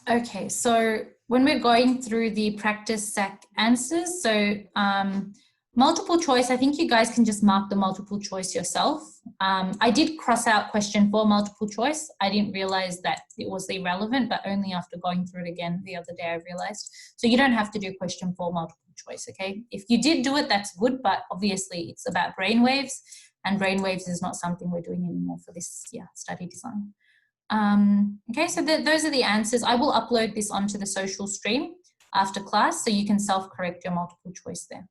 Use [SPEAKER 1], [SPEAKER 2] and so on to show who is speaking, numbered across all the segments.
[SPEAKER 1] Okay, so when we're going through the practice SAC answers, so multiple choice, I think you guys can just mark the multiple choice yourself. I did cross out question 4 multiple choice. I didn't realize that it was irrelevant, but only after going through it again the other day I realized. So you don't have to do question 4 multiple choice, okay? If you did do it, that's good, but obviously it's about brainwaves, and brainwaves is not something we're doing anymore for this study design. Okay, so those are the answers. I will upload this onto the social stream after class, so you can self-correct your multiple choice there.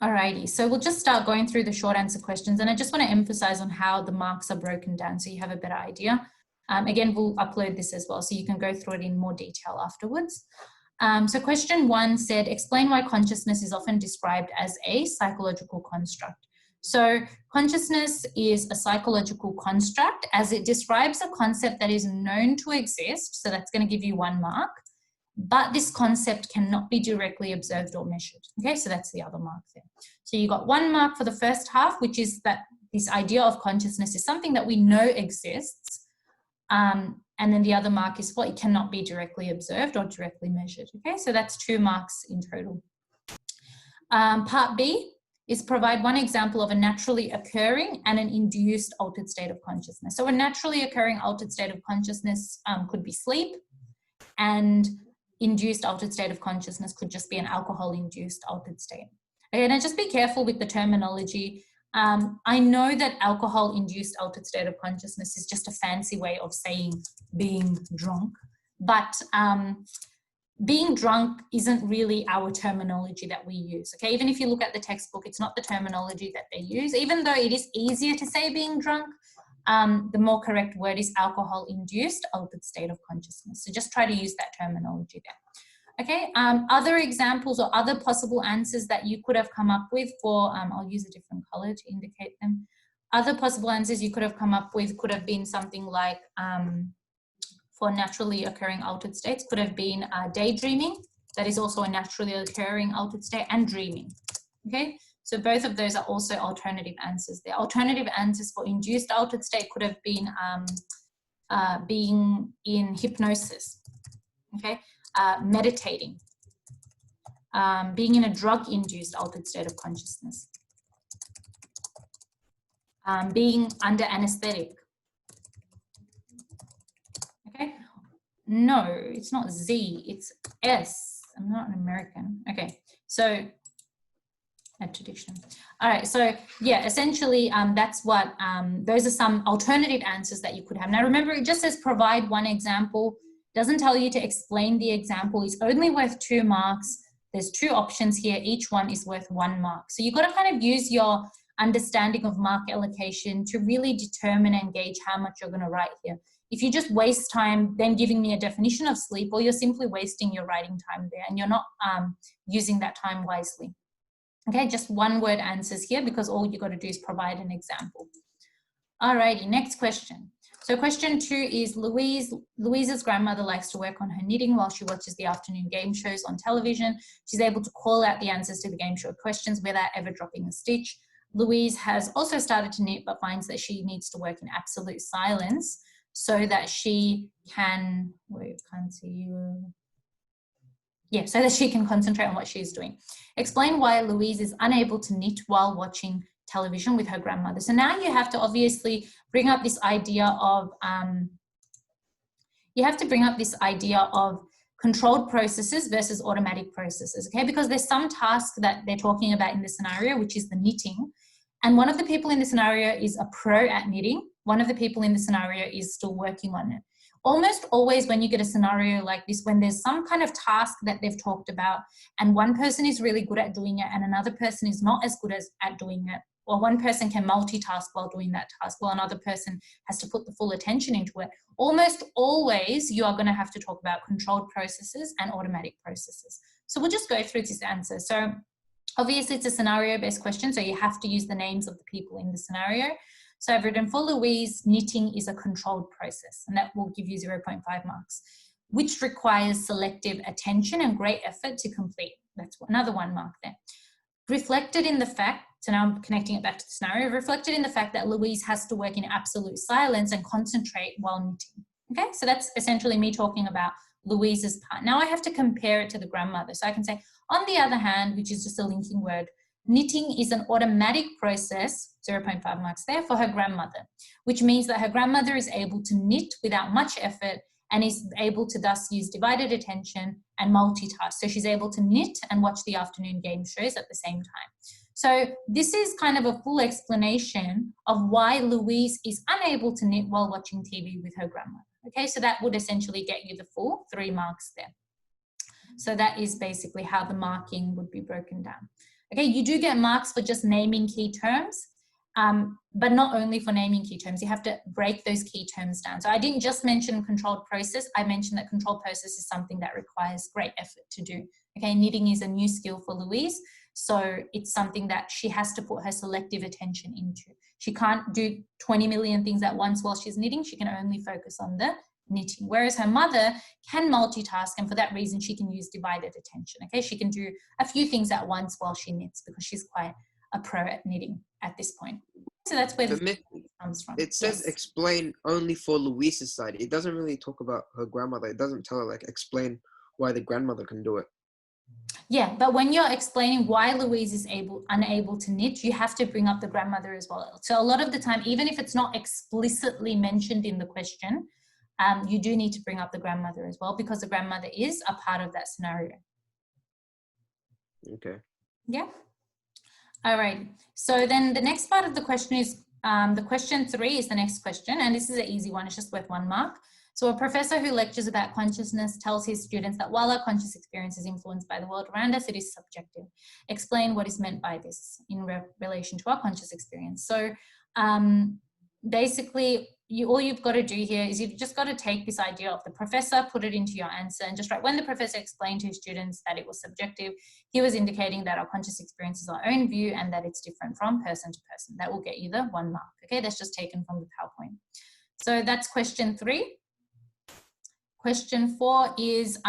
[SPEAKER 1] Alrighty, so we'll just start going through the short answer questions, and I just want to emphasize on how the marks are broken down so you have a better idea. Again, we'll upload this as well, so you can go through it in more detail afterwards. So question 1 said, explain why consciousness is often described as a psychological construct. So consciousness is a psychological construct as it describes a concept that is known to exist. So that's going to give you 1 mark, but this concept cannot be directly observed or measured. Okay, so that's the other mark there. So you got 1 mark for the first half, which is that this idea of consciousness is something that we know exists. And then the other mark is what it cannot be directly observed or directly measured. Okay, so that's 2 marks in total. Part B is provide 1 example of a naturally occurring and an induced altered state of consciousness. So a naturally occurring altered state of consciousness could be sleep, and induced altered state of consciousness could just be an alcohol-induced altered state. Okay, now just be careful with the terminology. I know that alcohol-induced altered state of consciousness is just a fancy way of saying being drunk, but being drunk isn't really our terminology that we use, okay? Even if you look at the textbook, it's not the terminology that they use. Even though it is easier to say being drunk, the more correct word is alcohol-induced altered state of consciousness. So just try to use that terminology there. Okay, other examples or other possible answers that you could have come up with for, I'll use a different color to indicate them. Other possible answers you could have come up with could have been something like, for naturally occurring altered states, could have been daydreaming. That is also a naturally occurring altered state, and dreaming. Okay, so both of those are also alternative answers. The alternative answers for induced altered state could have been being in hypnosis, okay, meditating, being in a drug-induced altered state of consciousness, being under anesthetic. Okay, no, it's not Z, it's S. I'm not an American. Okay, so add to dictionary. All right, so yeah, essentially that's what, those are some alternative answers that you could have. Now remember, it just says provide 1 example. Doesn't tell you to explain the example. It's only worth 2 marks. There's 2 options here. Each one is worth 1 mark. So you've got to kind of use your understanding of mark allocation to really determine and gauge how much you're going to write here. If you just waste time then giving me a definition of sleep, or you're simply wasting your writing time there and you're not using that time wisely. Okay, just 1-word answers here because all you got to do is provide an example. Alrighty, next question. So question 2 is Louise's grandmother likes to work on her knitting while she watches the afternoon game shows on television. She's able to call out the answers to the game show questions without ever dropping a stitch. Louise has also started to knit but finds that she needs to work in absolute silence so that she can, wait, can't see you. Yeah, so that she can concentrate on what she's doing. Explain why Louise is unable to knit while watching television with her grandmother. So now you have to obviously bring up this idea of, controlled processes versus automatic processes, okay? Because there's some task that they're talking about in the scenario, which is the knitting. And one of the people in the scenario is a pro at knitting. One of the people in the scenario is still working on it. Almost always when you get a scenario like this, when there's some kind of task that they've talked about and one person is really good at doing it and another person is not as good at doing it, or one person can multitask while doing that task while another person has to put the full attention into it, almost always you are going to have to talk about controlled processes and automatic processes. So we'll just go through this answer. So obviously it's a scenario-based question, so you have to use the names of the people in the scenario. So I've written for Louise, knitting is a controlled process, and that will give you 0.5 marks, which requires selective attention and great effort to complete. That's another 1 mark there. Reflected in the fact, so now I'm connecting it back to the scenario, reflected in the fact that Louise has to work in absolute silence and concentrate while knitting. Okay, so that's essentially me talking about Louise's part. Now I have to compare it to the grandmother. So I can say, on the other hand, which is just a linking word, knitting is an automatic process, 0.5 marks there, for her grandmother, which means that her grandmother is able to knit without much effort and is able to thus use divided attention and multitask. So she's able to knit and watch the afternoon game shows at the same time. So this is kind of a full explanation of why Louise is unable to knit while watching TV with her grandmother. Okay, so that would essentially get you the full 3 marks there. So that is basically how the marking would be broken down. Okay, you do get marks for just naming key terms, but not only for naming key terms, you have to break those key terms down. So I didn't just mention controlled process, I mentioned that controlled process is something that requires great effort to do. Okay, knitting is a new skill for Louise, so it's something that she has to put her selective attention into. She can't do 20 million things at once while she's knitting, she can only focus on the knitting, whereas her mother can multitask, and for that reason she can use divided attention. Okay, she can do a few things at once while she knits because she's quite a pro at knitting at this point. So that's where this comes from.
[SPEAKER 2] It says explain only for Louise's side. It doesn't really talk about her grandmother. It doesn't tell her like explain why the grandmother can do it.
[SPEAKER 1] Yeah, but when you're explaining why Louise is unable to knit, you have to bring up the grandmother as well. So a lot of the time, even if it's not explicitly mentioned in the question, you do need to bring up the grandmother as well, because the grandmother is a part of that scenario.
[SPEAKER 2] Okay.
[SPEAKER 1] Yeah. All right. So then the next part of the question is, the question 3 is the next question, and this is an easy one. It's just worth 1 mark. So a professor who lectures about consciousness tells his students that while our conscious experience is influenced by the world around us, it is subjective. Explain what is meant by this in relation to our conscious experience. So basically, all you've got to do here is you've just got to take this idea of the professor, put it into your answer, and just write, when the professor explained to his students that it was subjective, he was indicating that our conscious experience is our own view and that it's different from person to person. That will get you the 1 mark. Okay, that's just taken from the PowerPoint. So that's question 3. Question 4 is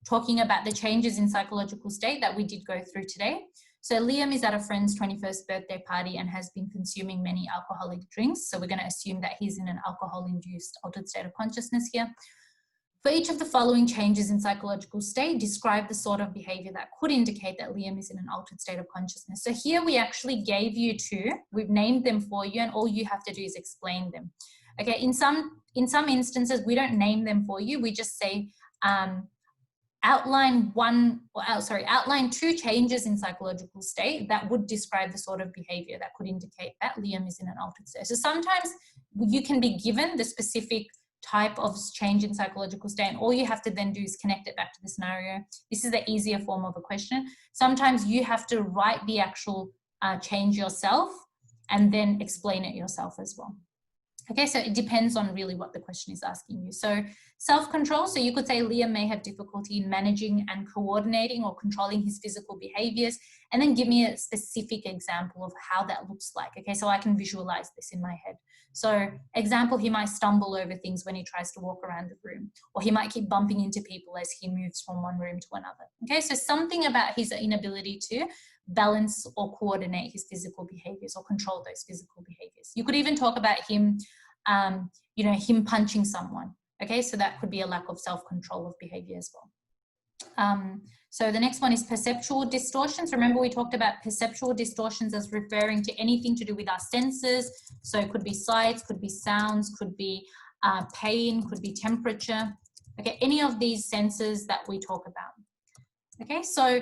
[SPEAKER 1] talking about the changes in psychological state that we did go through today. So Liam is at a friend's 21st birthday party and has been consuming many alcoholic drinks. So we're going to assume that he's in an alcohol-induced altered state of consciousness here. For each of the following changes in psychological state, describe the sort of behavior that could indicate that Liam is in an altered state of consciousness. So here we actually gave you 2. We've named them for you, and all you have to do is explain them. Okay, in some instances, we don't name them for you. We just say, outline 2 changes in psychological state that would describe the sort of behavior that could indicate that Liam is in an altered state. So sometimes you can be given the specific type of change in psychological state, and all you have to then do is connect it back to the scenario. This is the easier form of a question. Sometimes you have to write the actual change yourself and then explain it yourself as well. Okay, so it depends on really what the question is asking you. So self-control, so you could say Liam may have difficulty in managing and coordinating or controlling his physical behaviors, and then give me a specific example of how that looks like. Okay, so I can visualize this in my head. So example, he might stumble over things when he tries to walk around the room, or he might keep bumping into people as he moves from one room to another. Okay, so something about his inability to balance or coordinate his physical behaviors or control those physical behaviors. You could even talk about him, him punching someone. Okay, so that could be a lack of self-control of behavior as well. So the next one is perceptual distortions. Remember, we talked about perceptual distortions as referring to anything to do with our senses. So it could be sights, could be sounds, could be pain, could be temperature. Okay, any of these senses that we talk about. Okay, so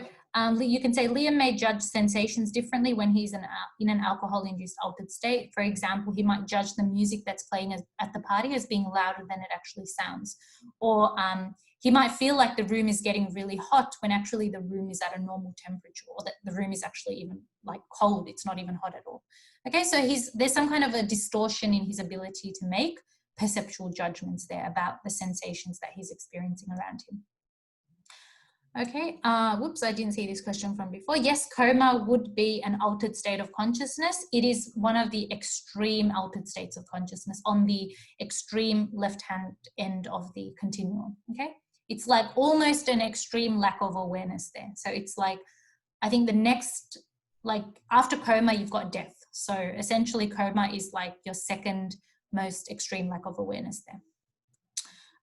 [SPEAKER 1] you can say Liam may judge sensations differently when he's in an alcohol-induced altered state. For example, he might judge the music that's playing at the party as being louder than it actually sounds. Or he might feel like the room is getting really hot when actually the room is at a normal temperature, or that the room is actually even like cold, it's not even hot at all. Okay, so there's some kind of a distortion in his ability to make perceptual judgments there about the sensations that he's experiencing around him. Okay, whoops, I didn't see this question from before. Yes, coma would be an altered state of consciousness. It is one of the extreme altered states of consciousness on the extreme left-hand end of the continuum, okay? It's like almost an extreme lack of awareness there. So it's like, I think the next, like after coma, you've got death. So essentially coma is like your second most extreme lack of awareness there.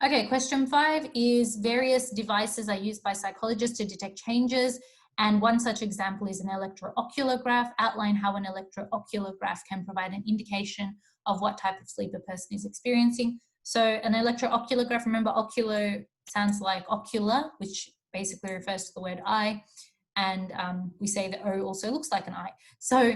[SPEAKER 1] Okay, question 5 is various devices are used by psychologists to detect changes. And one such example is an electrooculograph. Outline how an electrooculograph can provide an indication of what type of sleep a person is experiencing. So an electrooculograph, remember oculo sounds like ocular, which basically refers to the word eye. And we say that O also looks like an eye. So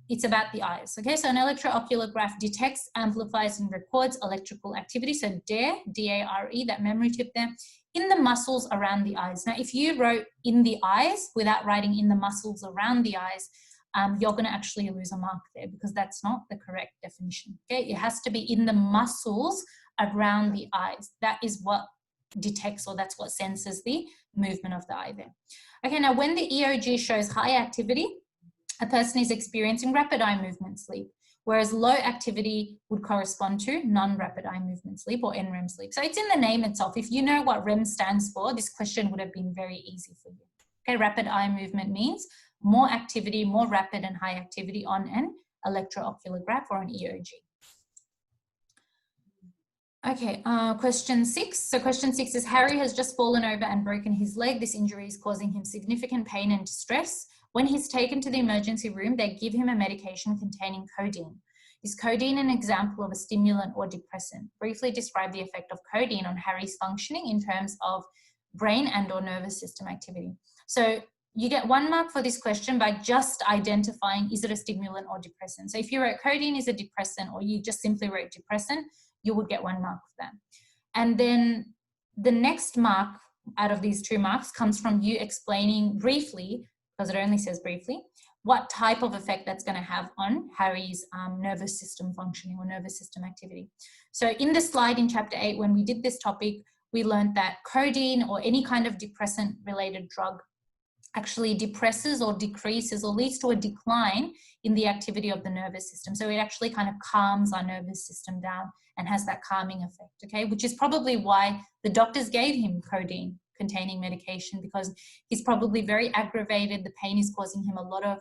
[SPEAKER 1] it's about the eyes. Okay, so an electrooculograph detects, amplifies, and records electrical activity. So DARE, D-A-R-E, that memory tip there, in the muscles around the eyes. Now, if you wrote in the eyes without writing in the muscles around the eyes, you're going to actually lose a mark there because that's not the correct definition. Okay, it has to be in the muscles around the eyes. That is what detects, or that's what senses the movement of the eye there. Okay, now when the EOG shows high activity, a person is experiencing rapid eye movement sleep, whereas low activity would correspond to non-rapid eye movement sleep, or NREM sleep. So it's in the name itself. If you know what REM stands for, this question would have been very easy for you. Okay, rapid eye movement means more activity, more rapid and high activity on an electrooculograph or an EOG. Okay, question 6. So question 6 is Harry has just fallen over and broken his leg. This injury is causing him significant pain and distress. When he's taken to the emergency room, they give him a medication containing codeine. Is codeine an example of a stimulant or depressant? Briefly describe the effect of codeine on Harry's functioning in terms of brain and or nervous system activity. So you get 1 mark for this question by just identifying, is it a stimulant or depressant? So if you wrote codeine is a depressant, or you just simply wrote depressant, you would get 1 mark for that. And then the next mark out of these 2 marks comes from you explaining briefly, because it only says briefly, what type of effect that's going to have on Harry's nervous system functioning or nervous system activity. So in the slide in chapter 8, when we did this topic, we learned that codeine or any kind of depressant related drug actually depresses or decreases or leads to a decline in the activity of the nervous system. So it actually kind of calms our nervous system down and has that calming effect, okay? Which is probably why the doctors gave him codeine containing medication, because he's probably very aggravated. The pain is causing him a lot of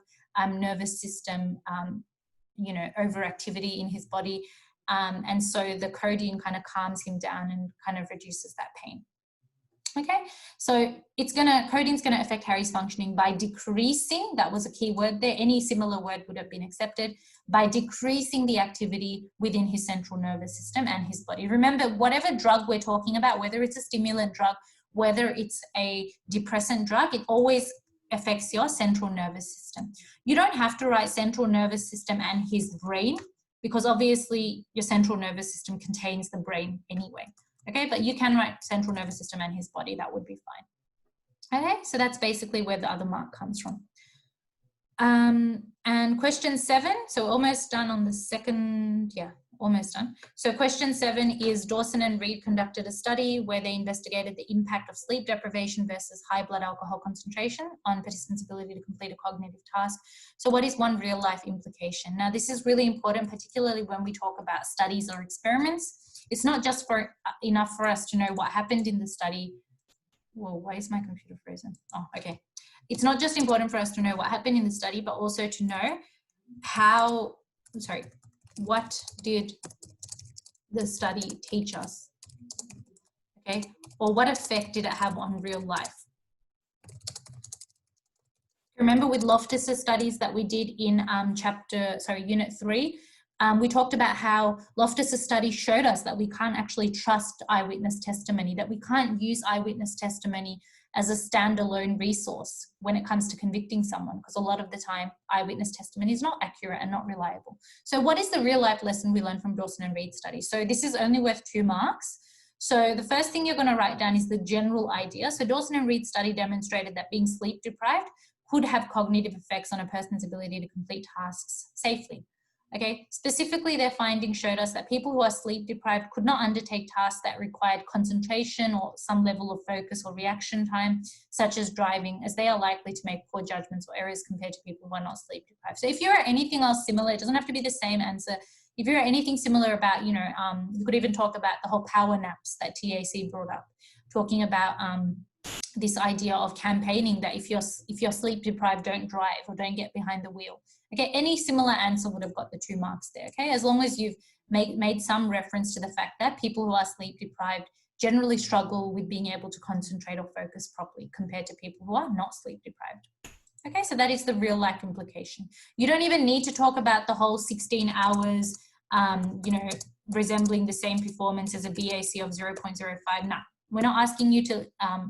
[SPEAKER 1] nervous system, overactivity in his body. And so the codeine kind of calms him down and kind of reduces that pain. Okay, so codeine's gonna affect Harry's functioning by decreasing, that was a key word there, any similar word would have been accepted, by decreasing the activity within his central nervous system and his body. Remember, whatever drug we're talking about, whether it's a stimulant drug, whether it's a depressant drug, it always affects your central nervous system. You don't have to write central nervous system and his brain, because obviously your central nervous system contains the brain anyway. Okay, but you can write central nervous system and his body, that would be fine. Okay, so that's basically where the other mark comes from. And question 7, so almost done on the second, almost done. So question 7 is Dawson and Reed conducted a study where they investigated the impact of sleep deprivation versus high blood alcohol concentration on participants' ability to complete a cognitive task. So what is one real life implication? Now this is really important, particularly when we talk about studies or experiments. It's not just enough for us to know what happened in the study. Whoa, why is my computer frozen? Oh, okay. It's not just important for us to know what happened in the study, but also to know what did the study teach us? Okay, or what effect did it have on real life? Remember with Loftus's studies that we did in Unit 3, we talked about how Loftus's study showed us that we can't actually trust eyewitness testimony, that we can't use eyewitness testimony as a standalone resource when it comes to convicting someone, because a lot of the time eyewitness testimony is not accurate and not reliable. So what is the real life lesson we learned from Dawson and Reed study? So this is only worth 2 marks. So the first thing you're going to write down is the general idea. So Dawson and Reed study demonstrated that being sleep deprived could have cognitive effects on a person's ability to complete tasks safely. Okay, specifically their findings showed us that people who are sleep deprived could not undertake tasks that required concentration or some level of focus or reaction time, such as driving, as they are likely to make poor judgments or errors compared to people who are not sleep deprived. So if you're anything else similar, it doesn't have to be the same answer. If you're anything similar about, you could even talk about the whole power naps that TAC brought up, talking about this idea of campaigning that if you're sleep deprived, don't drive or don't get behind the wheel. Okay, any similar answer would have got the 2 marks there, okay? As long as you've made some reference to the fact that people who are sleep deprived generally struggle with being able to concentrate or focus properly compared to people who are not sleep deprived. Okay, so that is the real life implication. You don't even need to talk about the whole 16 hours, resembling the same performance as a BAC of 0.05. No, we're not asking you to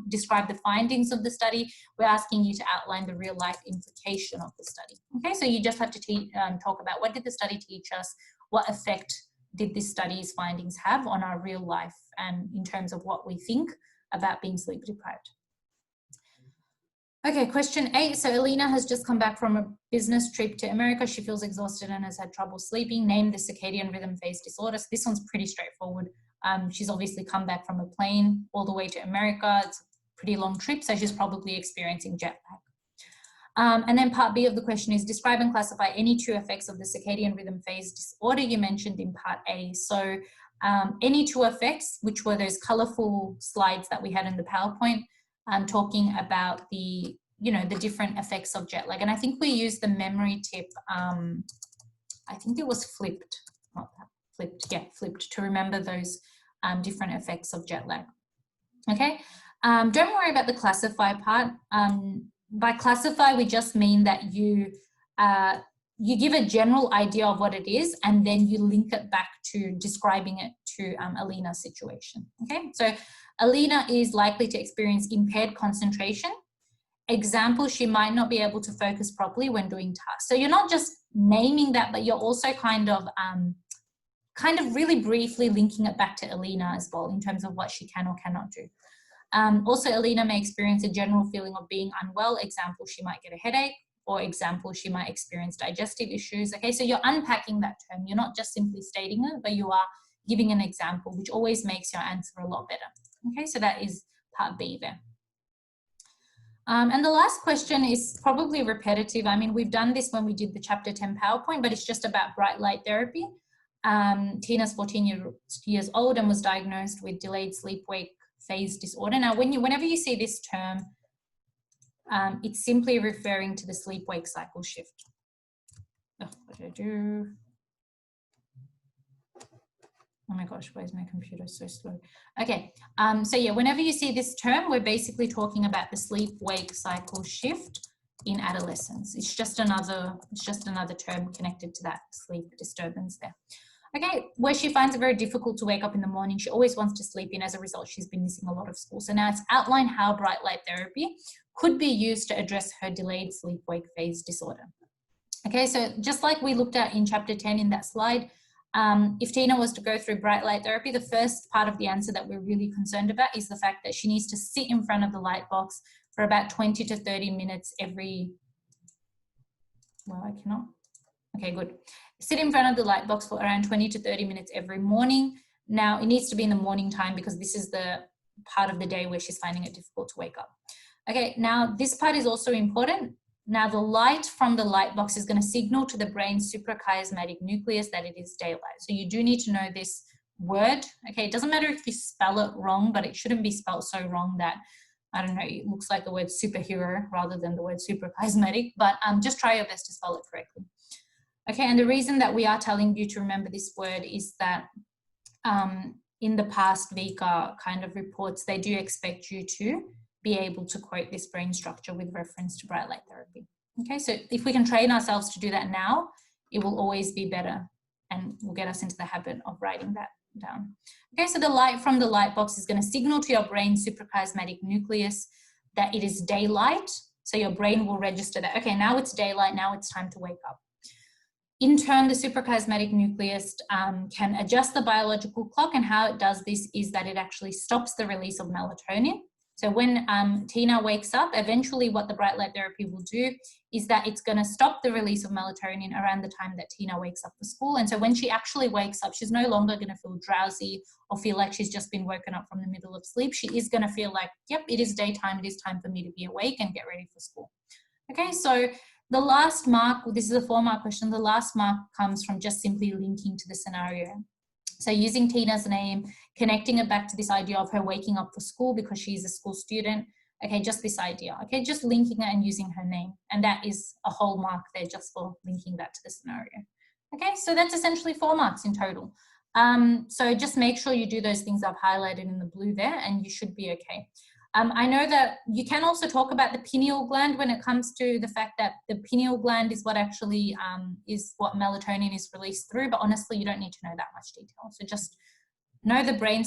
[SPEAKER 1] describe the findings of the study. We're asking you to outline the real life implication of the study. Okay, so you just have to talk about what did the study teach us, what effect did this study's findings have on our real life and in terms of what we think about being sleep deprived. Okay, question 8. So Alina has just come back from a business trip to America. She feels exhausted and has had trouble sleeping. Name the circadian rhythm phase disorder. So this one's pretty straightforward. She's obviously come back from a plane all the way to America. It's a pretty long trip, so she's probably experiencing jet lag. And then part B of the question is describe and classify any two effects of the circadian rhythm phase disorder you mentioned in part A. So any two effects, which were those colorful slides that we had in the PowerPoint, talking about the different effects of jet lag. And I think we used the memory tip, I think it was flipped, not that, flipped, yeah, flipped, to remember those different effects of jet lag. Okay, don't worry about the classify part. By classify, we just mean that you give a general idea of what it is, and then you link it back to describing it to Alina's situation. Okay, so Alina is likely to experience impaired concentration. Example, she might not be able to focus properly when doing tasks. So you're not just naming that, but you're also kind of really briefly linking it back to Alina as well in terms of what she can or cannot do. Also, Alina may experience a general feeling of being unwell. Example, she might get a headache, or example, she might experience digestive issues. Okay, so you're unpacking that term. You're not just simply stating it, but you are giving an example, which always makes your answer a lot better. Okay, so that is part B there. And the last question is probably repetitive. I mean, we've done this when we did the chapter 10 PowerPoint, but it's just about bright light therapy. Tina's 14 years old and was diagnosed with delayed sleep-wake phase disorder. Now, whenever you see this term, it's simply referring to the sleep-wake cycle shift. Oh, what did I do? Oh my gosh, why is my computer so slow? Okay, so yeah, whenever you see this term, we're basically talking about the sleep-wake cycle shift in adolescence. It's just another term connected to that sleep disturbance there. Okay, where she finds it very difficult to wake up in the morning. She always wants to sleep in. As a result, she's been missing a lot of school. So now it's outlined how bright light therapy could be used to address her delayed sleep-wake phase disorder. Okay, so just like we looked at in chapter 10 in that slide, if Tina was to go through bright light therapy, the first part of the answer that we're really concerned about is the fact that she needs to sit in front of the light box for about 20 to 30 minutes every, well, I cannot. Okay, good. Sit in front of the light box for around 20 to 30 minutes every morning. Now, it needs to be in the morning time because this is the part of the day where she's finding it difficult to wake up. Okay, now this part is also important. Now, the light from the light box is going to signal to the brain's suprachiasmatic nucleus that it is daylight. So you do need to know this word. Okay, it doesn't matter if you spell it wrong, but it shouldn't be spelled so wrong that, I don't know, it looks like the word superhero rather than the word suprachiasmatic, but just try your best to spell it correctly. Okay, and the reason that we are telling you to remember this word is that in the past Vika kind of reports, they do expect you to be able to quote this brain structure with reference to bright light therapy. Okay, so if we can train ourselves to do that now, it will always be better and will get us into the habit of writing that down. Okay, so the light from the light box is going to signal to your brain's suprachiasmatic nucleus that it is daylight. So your brain will register that, okay, now it's daylight, now it's time to wake up. In turn, the suprachiasmatic nucleus can adjust the biological clock, and how it does this is that it actually stops the release of melatonin. So when Tina wakes up, eventually what the bright light therapy will do is that it's going to stop the release of melatonin around the time that Tina wakes up for school. And so when she actually wakes up, she's no longer going to feel drowsy or feel like she's just been woken up from the middle of sleep. She is going to feel like, yep, it is daytime. It is time for me to be awake and get ready for school. Okay, so the last mark, this is a 4-mark question. The last mark comes from just simply linking to the scenario. So using Tina's name, connecting it back to this idea of her waking up for school because she's a school student. Okay, just this idea. Okay, just linking it and using her name. And that is a whole mark there just for linking that to the scenario. Okay, so that's essentially 4 marks in total. So just make sure you do those things I've highlighted in the blue there, and you should be okay. I know that you can also talk about the pineal gland when it comes to the fact that the pineal gland is what actually is what melatonin is released through, but honestly, you don't need to know that much detail. So just know the brain,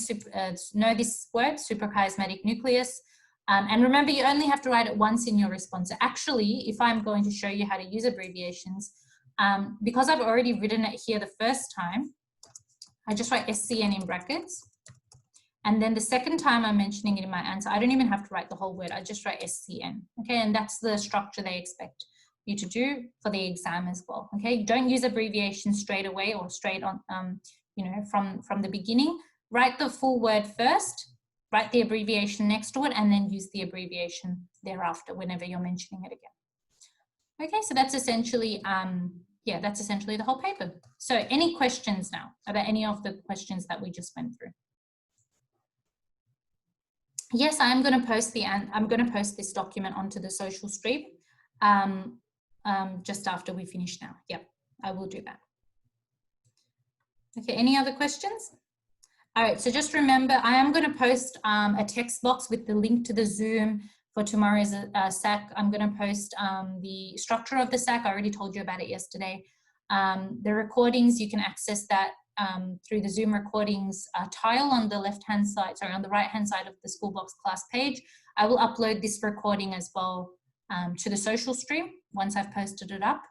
[SPEAKER 1] know this word, suprachiasmatic nucleus, and remember, you only have to write it once in your response. So actually, if I'm going to show you how to use abbreviations, because I've already written it here the first time, I just write SCN in brackets. And then the second time I'm mentioning it in my answer, I don't even have to write the whole word. I just write SCN, okay? And that's the structure they expect you to do for the exam as well, okay? You don't use abbreviations straight away or straight on, you know, from the beginning. Write the full word first, write the abbreviation next to it, and then use the abbreviation thereafter whenever you're mentioning it again. Okay, so that's essentially, yeah, that's essentially the whole paper. So any questions now about any of the questions that we just went through? Yes, I'm going to post this document onto the social stream just after we finish now. Yep, I will do that. Okay, any other questions? All right, so just remember, I am going to post a text box with the link to the Zoom for tomorrow's SAC. I'm going to post the structure of the SAC. I already told you about it yesterday. The recordings, you can access that through the Zoom recordings tile on the left-hand side, sorry, on the right-hand side of the Schoolbox class page. I will upload this recording as well to the social stream once I've posted it up.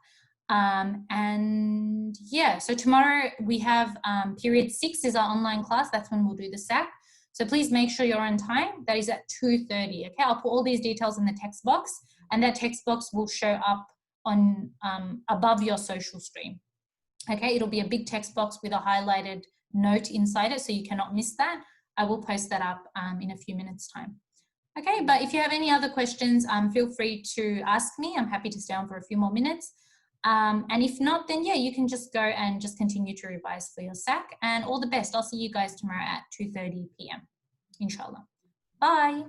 [SPEAKER 1] And yeah, so tomorrow we have period 6 is our online class. That's when we'll do the SAC. So please make sure you're on time. That is at 2:30. Okay, I'll put all these details in the text box, and that text box will show up on above your social stream. Okay, it'll be a big text box with a highlighted note inside it, so you cannot miss that. I will post that up in a few minutes' time. Okay, but if you have any other questions, feel free to ask me. I'm happy to stay on for a few more minutes. And if not, then yeah, you can just go and just continue to revise for your SAC. And all the best. I'll see you guys tomorrow at 2:30 p.m. Inshallah. Bye.